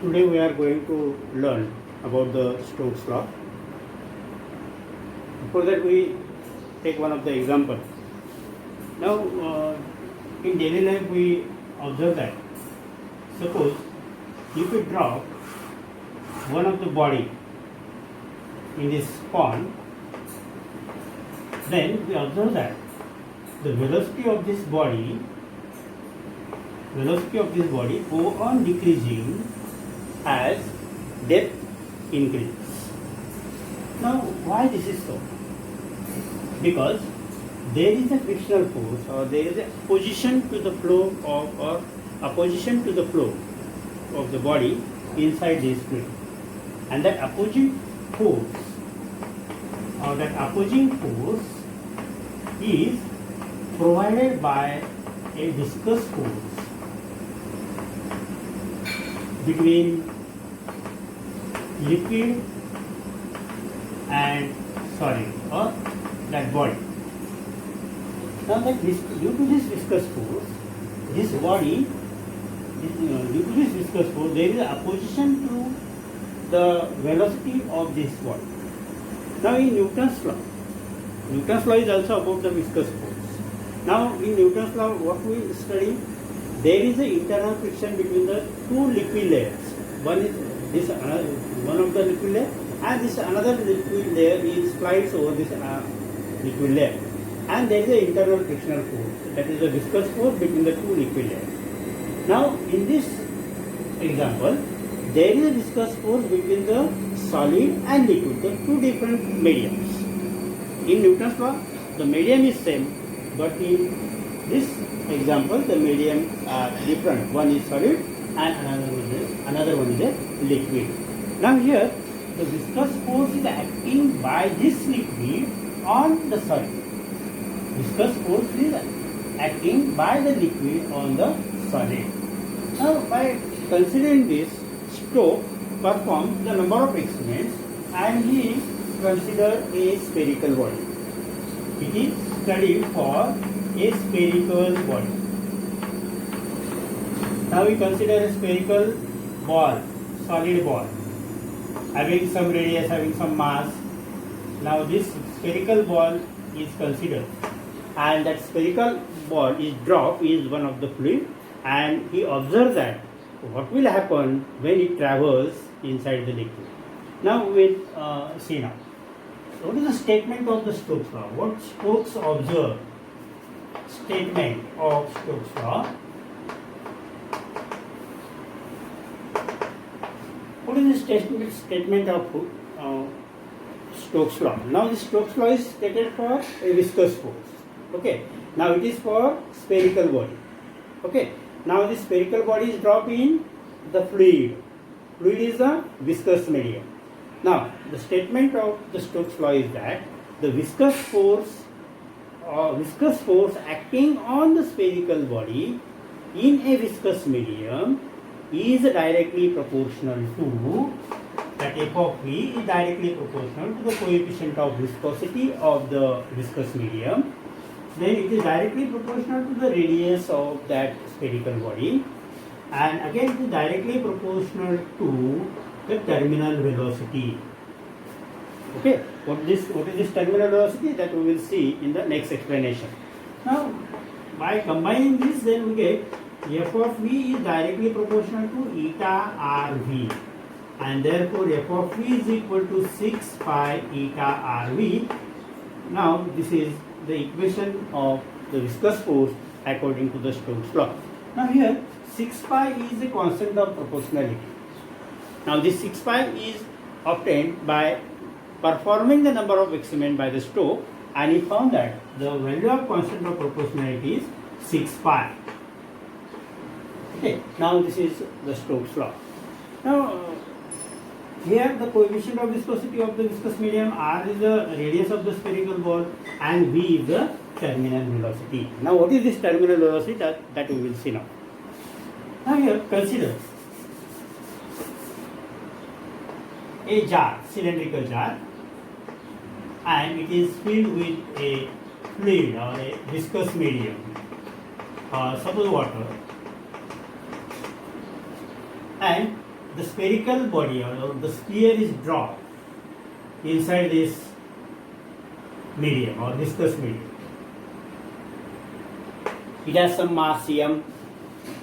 Today we are going to learn about the Stokes law. Before that we take one of the example. Now in daily life we observe that suppose if we drop one of the body in this pond, then we observe that the velocity of this body go on decreasing as depth increases. Now why this is so? Because there is a frictional force or there is a opposition to the flow of the body inside this fluid, and that opposing force is provided by a viscous force between liquid and solid or that body. Now that due to this viscous force, there is an opposition to the velocity of this body. Now in Newton's law is also about the viscous force. Now in Newton's law, what we study, there is an internal friction between the two liquid layers. One is this one of the liquid layer, and this another liquid layer is slides over this liquid layer, and there is an internal frictional force, that is the viscous force between the two liquid layers. Now in this example, there is a viscous force between the solid and liquid, the two different mediums. In Newton's law, the medium is same, but in this example, the medium are different. One is solid and another one is a liquid. Now here, the viscous force is acting by this liquid on the solid. Viscous force is acting by the liquid on the solid. Now by considering this, Stokes performed the number of experiments and he considered a spherical body. It is studied for a spherical body. Now we consider a spherical ball, solid ball, having some radius, having some mass. Now this spherical ball is considered, and that spherical ball is dropped in one of the fluid, and he observed that what will happen when it travels inside the liquid. Now we will see now. What is the statement of the Stokes law? What Stokes observed? Statement of Stokes law. What is the statement of Stokes law? Now the Stokes law is stated for a viscous force. Okay. Now it is for spherical body. Okay. Now the spherical body is dropped in the fluid. Fluid is a viscous medium. Now the statement of the Stokes law is that the viscous force acting on the spherical body in a viscous medium is directly proportional to, that f of v is directly proportional to the coefficient of viscosity of the viscous medium. Then it is directly proportional to the radius of that spherical body, and again it is directly proportional to the terminal velocity. Okay, what is this terminal velocity? That we will see in the next explanation. Now, by combining this, then we get f of v is directly proportional to eta rv, and therefore f of v is equal to 6 pi eta rv. Now, this is the equation of the viscous force according to the Stokes law. Now here 6 pi is a constant of proportionality. Now this 6 pi is obtained by performing the number of experiments by the Stokes, and he found that the value of constant of proportionality is 6 pi. Okay, now this is the Stokes law. Now here the coefficient of viscosity of the viscous medium, r is the radius of the spherical ball, and v is the terminal velocity. Now what is this terminal velocity? That we will see now. Now here consider a jar, cylindrical jar, and it is filled with a fluid or a viscous medium, suppose water, and the spherical body or the sphere is dropped inside this medium or viscous medium. It has some mass m,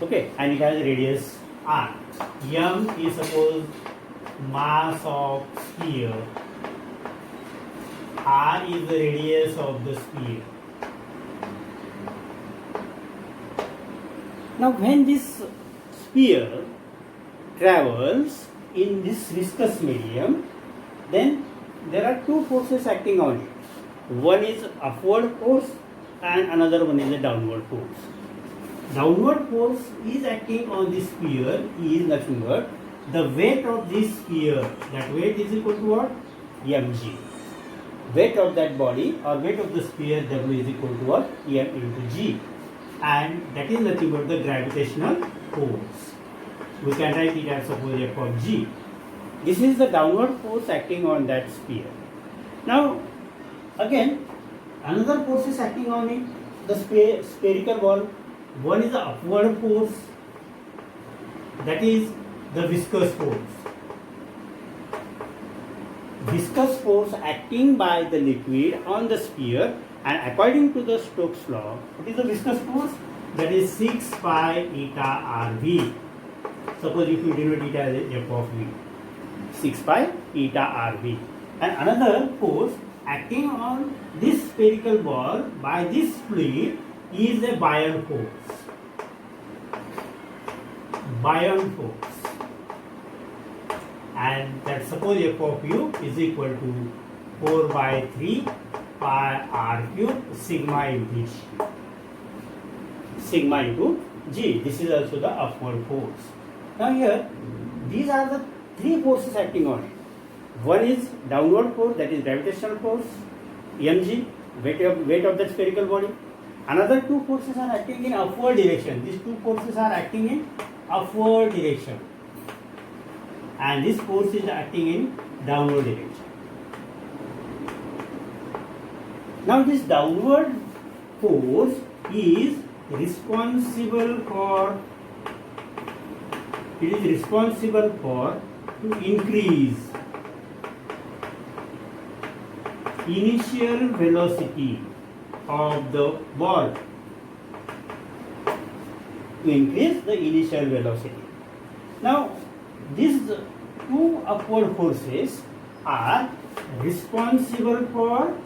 okay, and it has a radius r. M is suppose mass of sphere, r is the radius of the sphere. Now when this sphere travels in this viscous medium, then there are two forces acting on it. One is upward force and another one is a downward force. Downward force is acting on this sphere is nothing but the weight of this sphere. That weight is equal to what? mg. Weight of that body or weight of the sphere W is equal to what? M into g. And that is nothing but the gravitational force. We can write it as suppose f of g. This is the downward force acting on that sphere. Now, again, another force is acting on it, the spherical ball. One is the upward force, that is the viscous force. Viscous force acting by the liquid on the sphere, and according to the Stokes law, what is the viscous force? That is 6 pi eta rv. Suppose if you denote it as f of v, 6 pi eta rv. And another force acting on this spherical ball by this fluid is a Bion force. Bion force. And that suppose f of u is equal to 4 by 3 pi r cube sigma into g. Sigma into g. This is also the upward force. Now here, these are the three forces acting on it. One is downward force, that is gravitational force, mg, weight of that spherical body. Another two forces are acting in upward direction. These two forces are acting in upward direction. And this force is acting in downward direction. Now this downward force is responsible for to increase initial velocity of the ball. To increase the initial velocity. Now these two upward forces are responsible for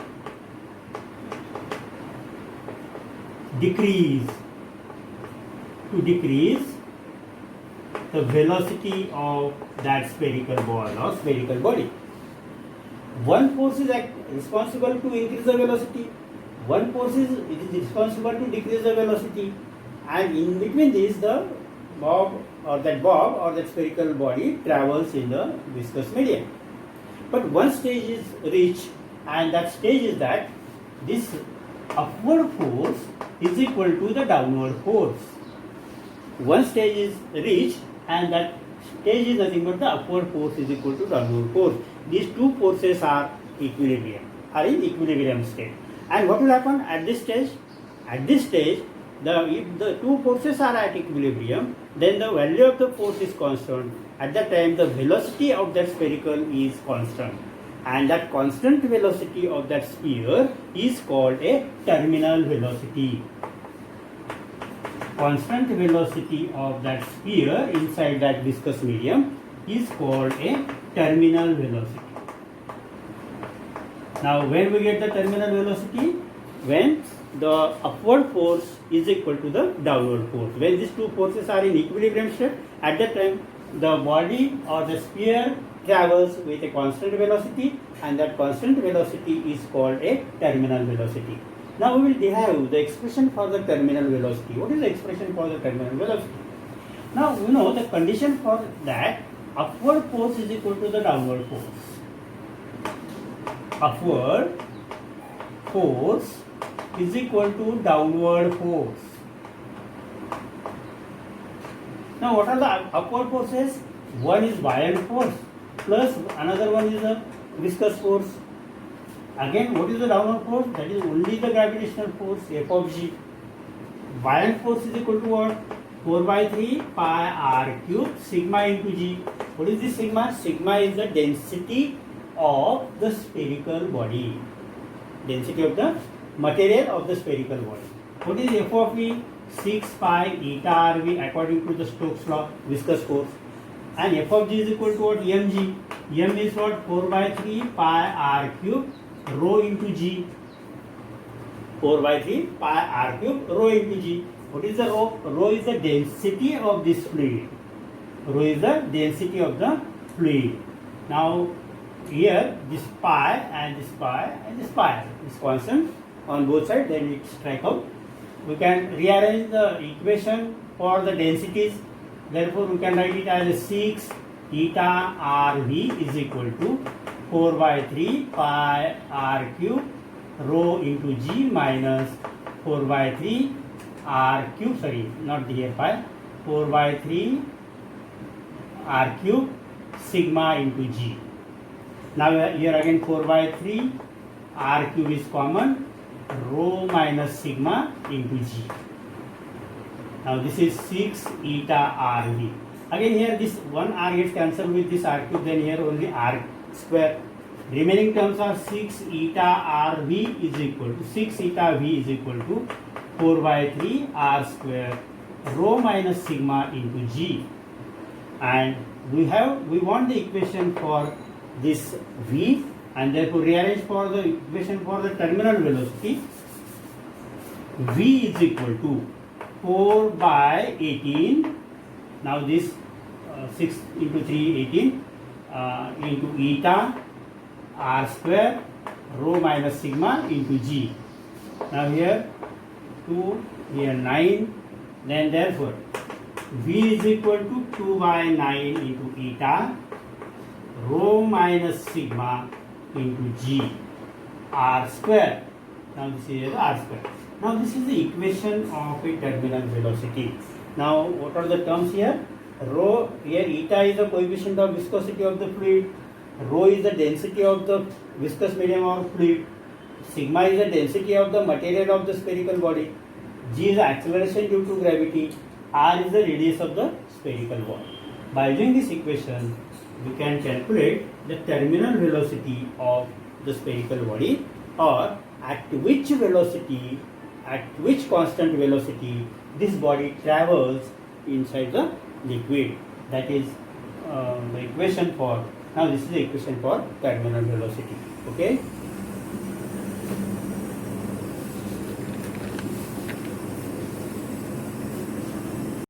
decrease the velocity of that spherical ball or spherical body. One force is responsible to increase the velocity, one force is responsible to decrease the velocity, and in between this the bob or that spherical body travels in the viscous medium. But one stage is reached, and that stage is that this upward force is equal to the downward force. One stage is reached, and that stage is nothing but the upward force is equal to downward force. These two forces are in equilibrium state. And what will happen at this stage? At this stage, if the two forces are at equilibrium, then the value of the force is constant. At that time, the velocity of that spherical is constant. And that constant velocity of that sphere is called a terminal velocity. Constant velocity of that sphere inside that viscous medium is called a terminal velocity. Now, when we get the terminal velocity? When the upward force is equal to the downward force. When these two forces are in equilibrium state, at that time the body or the sphere travels with a constant velocity, and that constant velocity is called a terminal velocity. Now we will derive the expression for the terminal velocity. What is the expression for the terminal velocity? Now we know the condition for that: upward force is equal to the downward force. Upward force is equal to downward force. Now what are the upward forces? One is buoyant force plus another one is a viscous force. Again, what is the downward force? That is only the gravitational force, f of g. Buoyant force is equal to what? 4 by 3 pi r cube sigma into g. What is this sigma? Sigma is the density of the spherical body. Density of the material of the spherical body. What is f of v? 6 pi eta rv according to the Stokes law, viscous force. And f of g is equal to what? mg. M is what? 4 by 3 pi r cube rho into g. 4 by 3 pi r cube rho into g. What is the rho? Rho is the density of this fluid. Rho is the density of the fluid. Now here this pi and this pi and this pi is constant on both sides, then it strike out. We can rearrange the equation for the densities. Therefore we can write it as 6 eta rv is equal to 4 by 3 pi r cube rho into g minus 4 by 3 r cube, sorry, not here pi, 4 by 3 r cube sigma into g. Now here again 4 by 3 r cube is common, rho minus sigma into g. Now this is 6 eta rv. Again here this one r gets cancelled with this r cube, then here only r square. Remaining terms are 6 eta rv is equal to 6 eta v is equal to 4 by 3 r square rho minus sigma into g. And we want the equation for this v, and therefore rearrange for the equation for the terminal velocity. V is equal to 4 by 18. Now this 6 into 3 18 into eta r square rho minus sigma into g. Now here 2, here 9, then therefore V is equal to 2 by 9 into eta rho minus sigma into g r square. Now this is r square. Now this is the equation of a terminal velocity. Now what are the terms here? Rho, here eta is the coefficient of viscosity of the fluid, rho is the density of the viscous medium or fluid, sigma is the density of the material of the spherical body, g is the acceleration due to gravity, r is the radius of the spherical ball. By using this equation, we can calculate the terminal velocity of the spherical body, or at which velocity, at which constant velocity this body travels inside the liquid. That is the equation for, now this is the equation for terminal velocity. Okay.